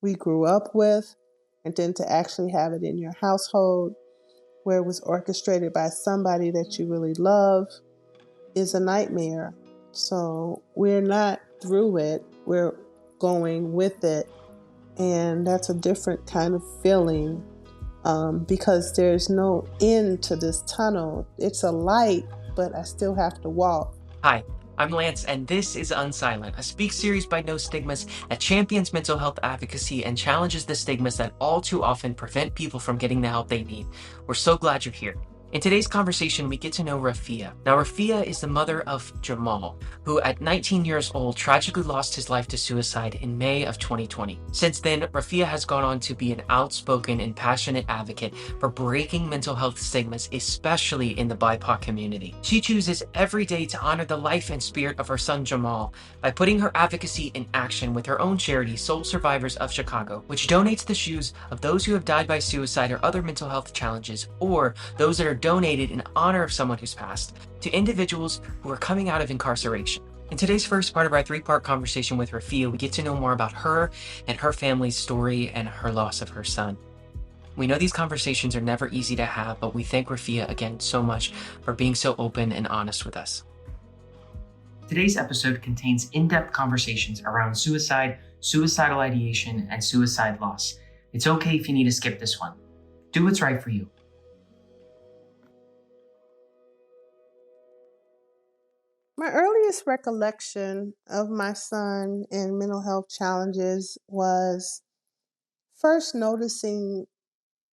we grew up with, and then to actually have it in your household where it was orchestrated by somebody that you really love is a nightmare. So we're not through it, we're going with it. And that's a different kind of feeling, because there's no end to this tunnel. It's a light, but I still have to walk. Hi, I'm Lance, and this is Unsilent, a speak series by NoStigmas that champions mental health advocacy and challenges the stigmas that all too often prevent people from getting the help they need. We're so glad you're here. In today's conversation, we get to know Rafiah. Now, Rafiah is the mother of Jamal, who at 19 years old tragically lost his life to suicide in May of 2020. Since then, Rafiah has gone on to be an outspoken and passionate advocate for breaking mental health stigmas, especially in the BIPOC community. She chooses every day to honor the life and spirit of her son Jamal by putting her advocacy in action with her own charity, Soul Survivors of Chicago, which donates the shoes of those who have died by suicide or other mental health challenges, or those that are donated in honor of someone who's passed, to individuals who are coming out of incarceration. In today's first part of our three-part conversation with Rafiah, we get to know more about her and her family's story and her loss of her son. We know these conversations are never easy to have, but we thank Rafiah again so much for being so open and honest with us. Today's episode contains in-depth conversations around suicide, suicidal ideation, and suicide loss. It's okay if you need to skip this one. Do what's right for you. My earliest recollection of my son and mental health challenges was first noticing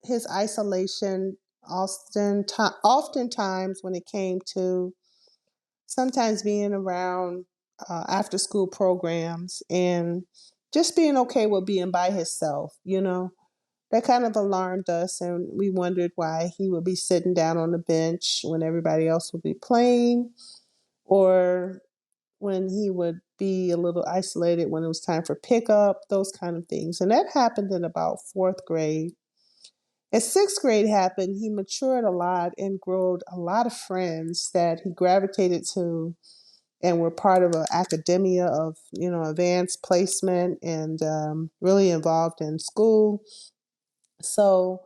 his isolation, oftentimes when it came to sometimes being around after school programs and just being okay with being by himself, that kind of alarmed us. And we wondered why he would be sitting down on the bench when everybody else would be playing, or when he would be a little isolated when it was time for pickup, those kind of things. And that happened in about fourth grade. As sixth grade happened, he matured a lot and grew a lot of friends that he gravitated to and were part of an academia of, advanced placement and really involved in school. So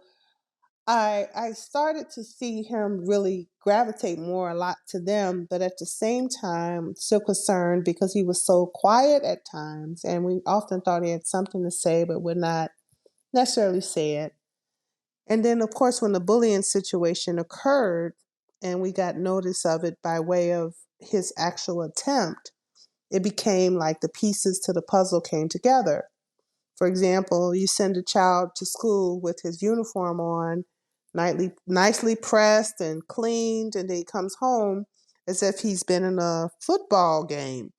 I started to see him really gravitate more a lot to them, but at the same time, still concerned because he was so quiet at times, and we often thought he had something to say, but would not necessarily say it. And then, of course, when the bullying situation occurred, and we got notice of it by way of his actual attempt, it became like the pieces to the puzzle came together. For example, you send a child to school with his uniform on, nicely pressed and cleaned, and then he comes home as if he's been in a football game.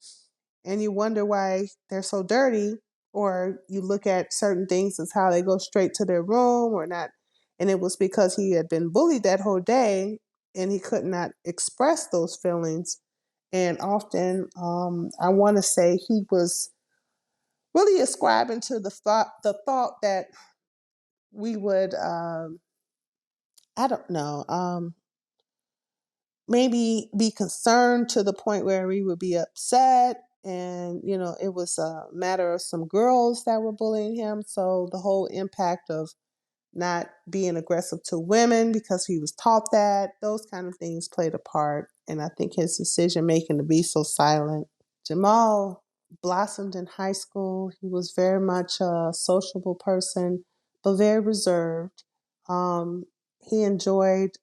And you wonder why they're so dirty, or you look at certain things as how they go straight to their room or not. And it was because he had been bullied that whole day and he could not express those feelings. And often, I want to say he was really ascribing to the thought that we would, I don't know, maybe be concerned to the point where we would be upset. And, it was a matter of some girls that were bullying him. So the whole impact of not being aggressive to women because he was taught that, those kind of things played a part. And I think his decision making to be so silent. Jamal blossomed in high school. He was very much a sociable person, but very reserved. He enjoyed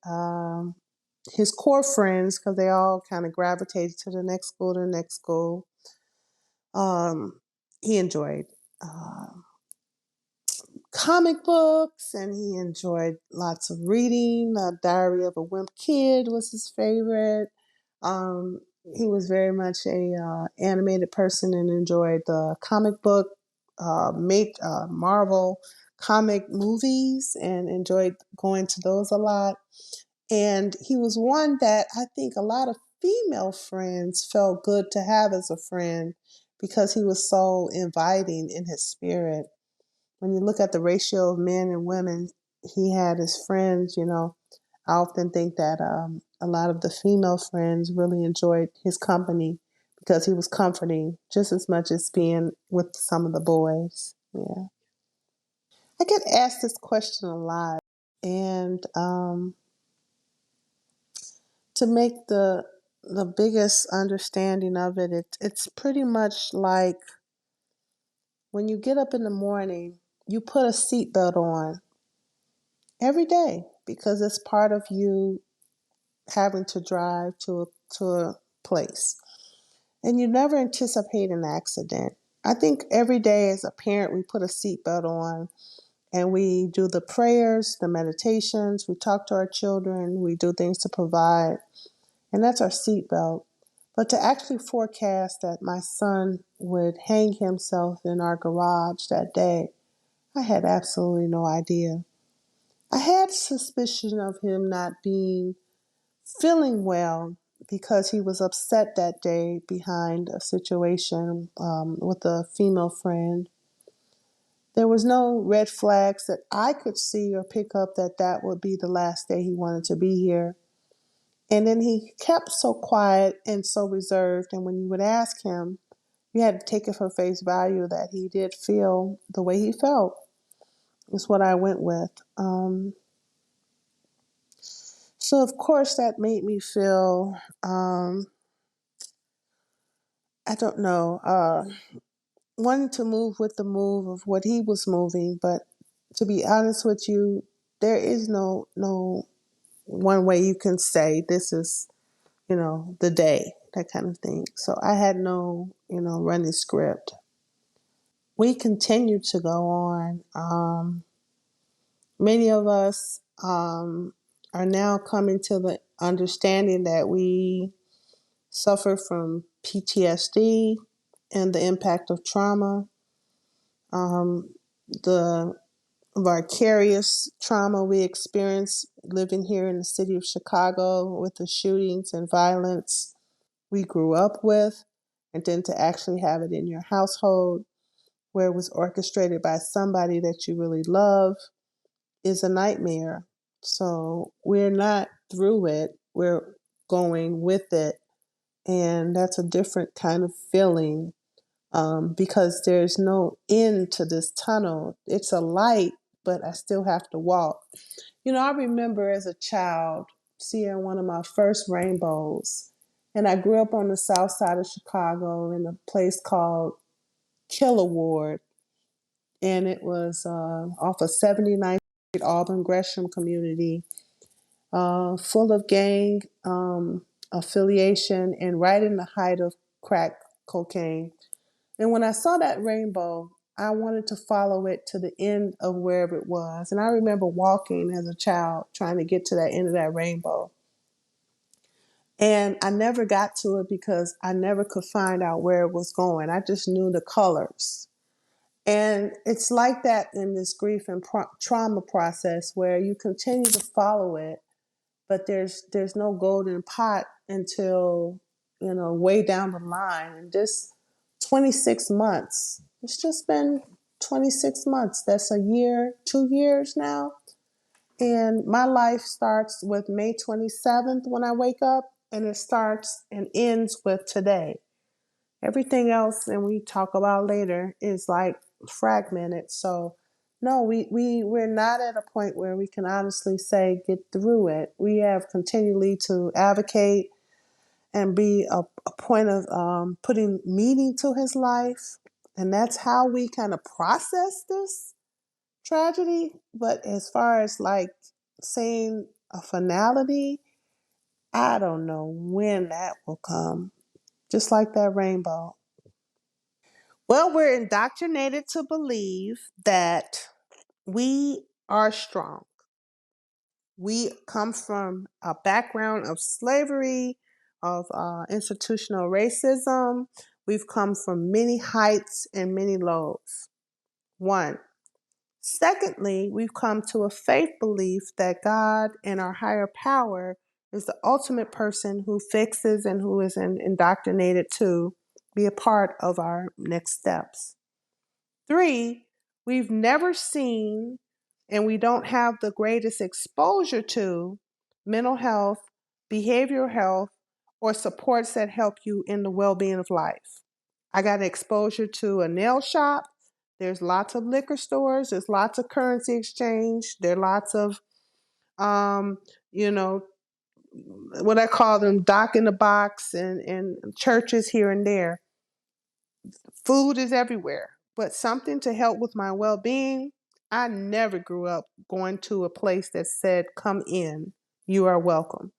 his core friends because they all kind of gravitated to the next school, to the next school. He enjoyed uh, comic books, and he enjoyed lots of reading. Diary of a Wimp Kid was his favorite. Um, he was very much a animated person and enjoyed the comic book, Marvel comic movies, and enjoyed going to those a lot. And he was one that I think a lot of female friends felt good to have as a friend because he was so inviting in his spirit. When you look at the ratio of men and women he had as friends, I often think that a lot of the female friends really enjoyed his company because he was comforting just as much as being with some of the boys. Yeah. I get asked this question a lot, and to make the biggest understanding of it, it's pretty much like when you get up in the morning, you put a seatbelt on every day because it's part of you having to drive to a place. And you never anticipate an accident. I think every day as a parent, we put a seatbelt on and we do the prayers, the meditations, we talk to our children, we do things to provide, and that's our seatbelt. But to actually forecast that my son would hang himself in our garage that day, I had absolutely no idea. I had suspicion of him not being feeling well because he was upset that day behind a situation with a female friend. There was no red flags that I could see or pick up that that would be the last day he wanted to be here. And then he kept so quiet and so reserved. And when you would ask him, you had to take it for face value that he did feel the way he felt, is what I went with. So, of course, that made me feel, I don't know, wanting to move with the move of what he was moving. But to be honest with you, there is no one way you can say this is, the day, that kind of thing. So I had no, running script. We continue to go on. Many of us are now coming to the understanding that we suffer from PTSD and the impact of trauma, the vicarious trauma we experience living here in the city of Chicago with the shootings and violence we grew up with, and then to actually have it in your household where it was orchestrated by somebody that you really love is a nightmare. So we're not through it, we're going with it. And that's a different kind of feeling because there's no end to this tunnel. It's a light, but I still have to walk. I remember as a child seeing one of my first rainbows. And I grew up on the south side of Chicago in a place called Ward, and it was off of 79th Street, Auburn Gresham community, full of gang affiliation and right in the height of crack cocaine. And when I saw that rainbow, I wanted to follow it to the end of wherever it was. And I remember walking as a child trying to get to that end of that rainbow. And I never got to it because I never could find out where it was going. I just knew the colors. And it's like that in this grief and trauma process where you continue to follow it, but there's no golden pot until way down the line. And this 26 months, it's just been 26 months. That's a year, 2 years now. And my life starts with May 27th when I wake up, and it starts and ends with today. Everything else, and we talk about later, is like fragmented. So no, we're not at a point where we can honestly say get through it. We have continually to advocate and be a point of putting meaning to his life. And that's how we kind of process this tragedy. But as far as like saying a finality, I don't know when that will come. Just like that rainbow. Well, we're indoctrinated to believe that we are strong. We come from a background of slavery, of institutional racism. We've come from many heights and many lows. One. Secondly, we've come to a faith belief that God and our higher power is the ultimate person who fixes and who is indoctrinated to be a part of our next steps. Three, we've never seen and we don't have the greatest exposure to mental health, behavioral health, or supports that help you in the well being of life. I got exposure to a nail shop There's lots of liquor stores. There's lots of currency exchange. There are lots of, um, you know, what I call them, dock in the box, and churches here and there. Food is everywhere, but something to help with my well being. I never grew up going to a place that said, "Come in, you are welcome."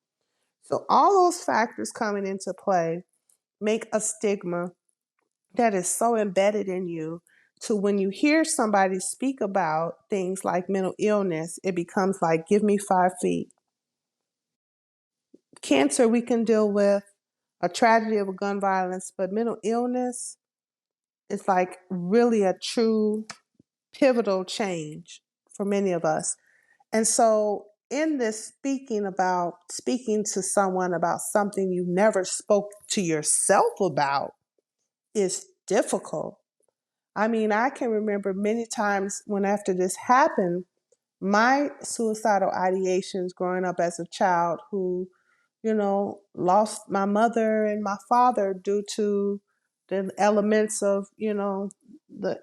So, all those factors coming into play make a stigma that is so embedded in you to when you hear somebody speak about things like mental illness, it becomes like, give me 5 feet. Cancer, we can deal with a tragedy of a gun violence, but mental illness is like really a true pivotal change for many of us. And so, in this speaking to someone about something you never spoke to yourself about is difficult. I mean, I can remember many times when after this happened, my suicidal ideations growing up as a child who, lost my mother and my father due to the elements of, the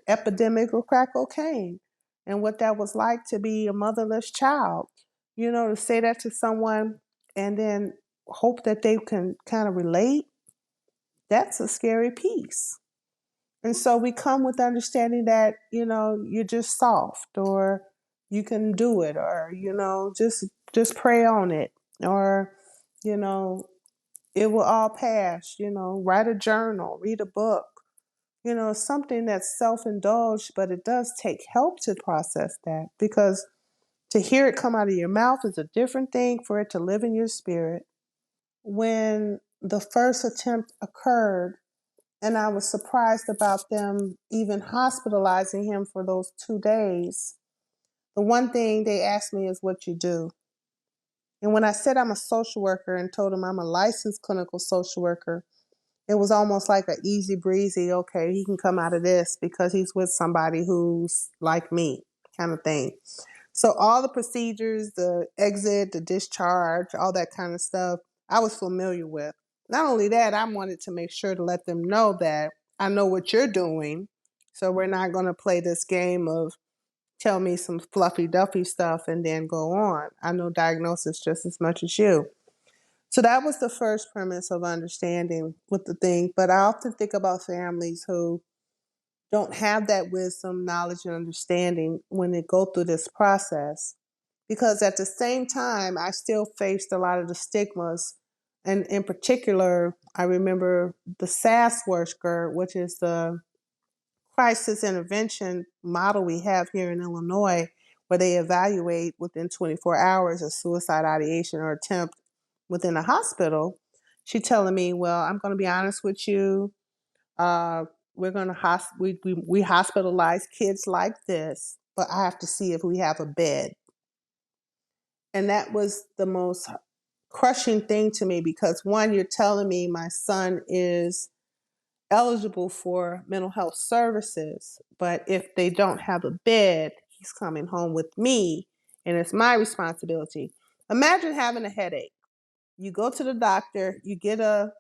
epidemic of crack cocaine and what that was like to be a motherless child. To say that to someone and then hope that they can kind of relate, that's a scary piece. And so we come with understanding that, you're just soft or you can do it or, just pray on it or, you know, it will all pass, write a journal, read a book, something that's self-indulged, but it does take help to process that because to hear it come out of your mouth is a different thing for it to live in your spirit. When the first attempt occurred, and I was surprised about them even hospitalizing him for those 2 days. The one thing they asked me is what you do. And when I said I'm a social worker and told them I'm a licensed clinical social worker, it was almost like an easy breezy, okay, he can come out of this because he's with somebody who's like me kind of thing. So all the procedures, the exit, the discharge, all that kind of stuff, I was familiar with. Not only that, I wanted to make sure to let them know that I know what you're doing. So we're not going to play this game of tell me some fluffy duffy stuff and then go on. I know diagnosis just as much as you. So that was the first premise of understanding with the thing. But I often think about families who don't have that wisdom, knowledge, and understanding when they go through this process. Because at the same time, I still faced a lot of the stigmas. And in particular, I remember the SAS worker, which is the crisis intervention model we have here in Illinois, where they evaluate within 24 hours a suicide ideation or attempt within a hospital. She telling me, well, I'm going to be honest with you. Uh, we're going to we hospitalize kids like this, but I have to see if we have a bed. And that was the most crushing thing to me because one, you're telling me my son is eligible for mental health services, but if they don't have a bed, he's coming home with me and it's my responsibility. Imagine having a headache. You go to the doctor, you get a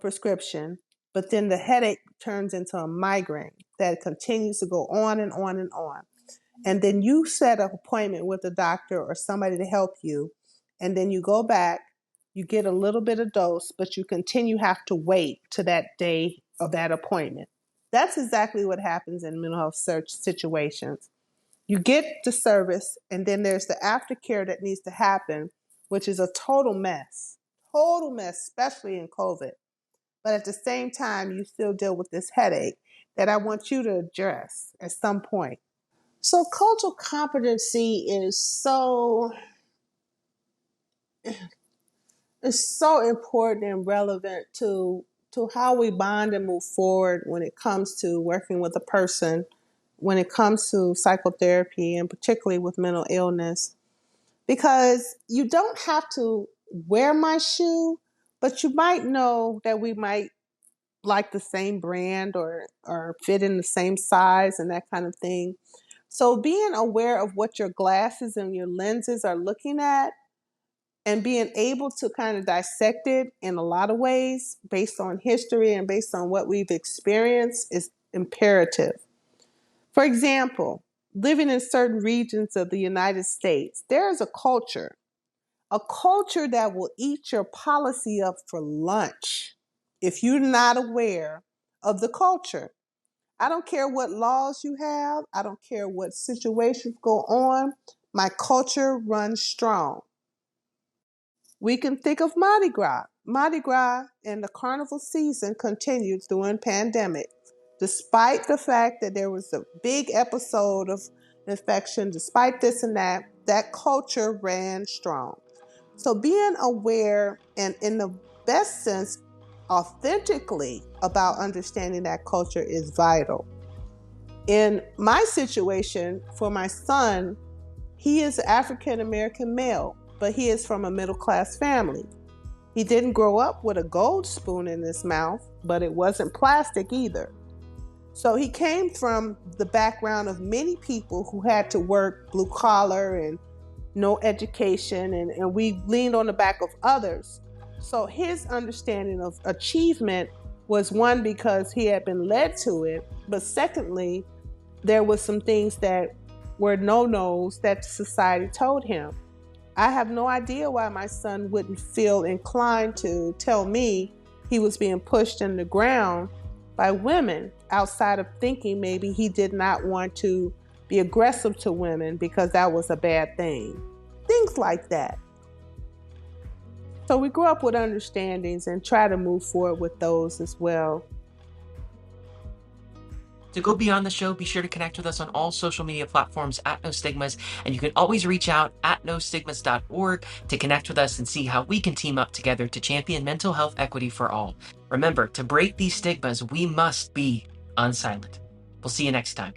prescription, but then the headache turns into a migraine that continues to go on and on and on. And then you set an appointment with a doctor or somebody to help you. And then you go back, you get a little bit of dose, but you continue have to wait to that day of that appointment. That's exactly what happens in mental health search situations. You get the service, and then there's the aftercare that needs to happen, which is a total mess, especially in COVID. But at the same time, you still deal with this headache that I want you to address at some point. So cultural competency is so important and relevant to how we bond and move forward when it comes to working with a person, when it comes to psychotherapy and particularly with mental illness. Because you don't have to wear my shoe, but you might know that we might like the same brand or fit in the same size and that kind of thing. So being aware of what your glasses and your lenses are looking at and being able to kind of dissect it in a lot of ways based on history and based on what we've experienced is imperative. For example, living in certain regions of the United States, there is a culture that will eat your policy up for lunch if you're not aware of the culture. I don't care what laws you have, I don't care what situations go on, my culture runs strong. We can think of Mardi Gras. Mardi Gras and the carnival season continued during pandemic. Despite the fact that there was a big episode of infection, despite this and that, that culture ran strong. So being aware and in the best sense, authentically about understanding that culture is vital. In my situation, for my son, he is African American male, but he is from a middle class family. He didn't grow up with a gold spoon in his mouth, but it wasn't plastic either. So he came from the background of many people who had to work blue collar and no education, and we leaned on the back of others. So his understanding of achievement was one, because he had been led to it, but secondly, there was some things that were no-nos that society told him. I have no idea why my son wouldn't feel inclined to tell me he was being pushed in the ground by women, outside of thinking maybe he did not want to be aggressive to women because that was a bad thing. Things like that. So we grew up with understandings and try to move forward with those as well. To go beyond the show, be sure to connect with us on all social media platforms at NoStigmas, and you can always reach out at NoStigmas.org to connect with us and see how we can team up together to champion mental health equity for all. Remember, to break these stigmas, we must be unsilent. We'll see you next time.